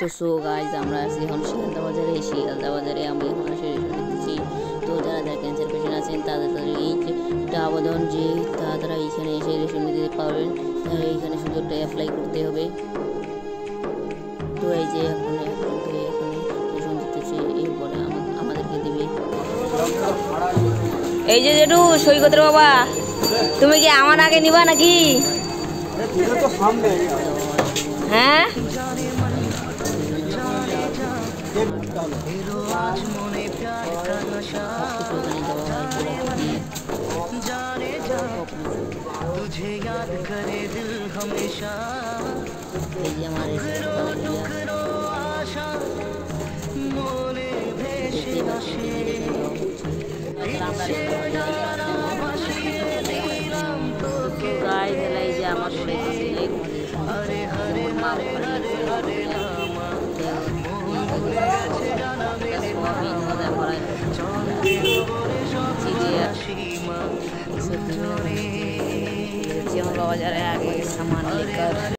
তো so guys আমরা আছি এখন শিয়ালদা বাজারে। শিয়ালদা বাজারে আমি এখন এসে দেখতেছি। তো যারা যারা ক্যান্সার পেশেন্ট আছেন তাদের এইটা আবেদন যে তারা এইখানে এসে রেশন নিতে পারবেন। এইখানে শুধু একটা অ্যাপ্লাই করতে হবে। তো এই যে এখানে রেশন দিতেছে, এরপরে আমাদেরকে দেবে। এই যে যেটু সৈকতের বাবা, তুমি কি আমার আগে নিবা নাকি? হ্যাঁ तुझे याद करे दिल हमेशा आशा मोले भेषे नशे हरे हरे हरे हरे हरे रामा बाजार आगे सामान लेकर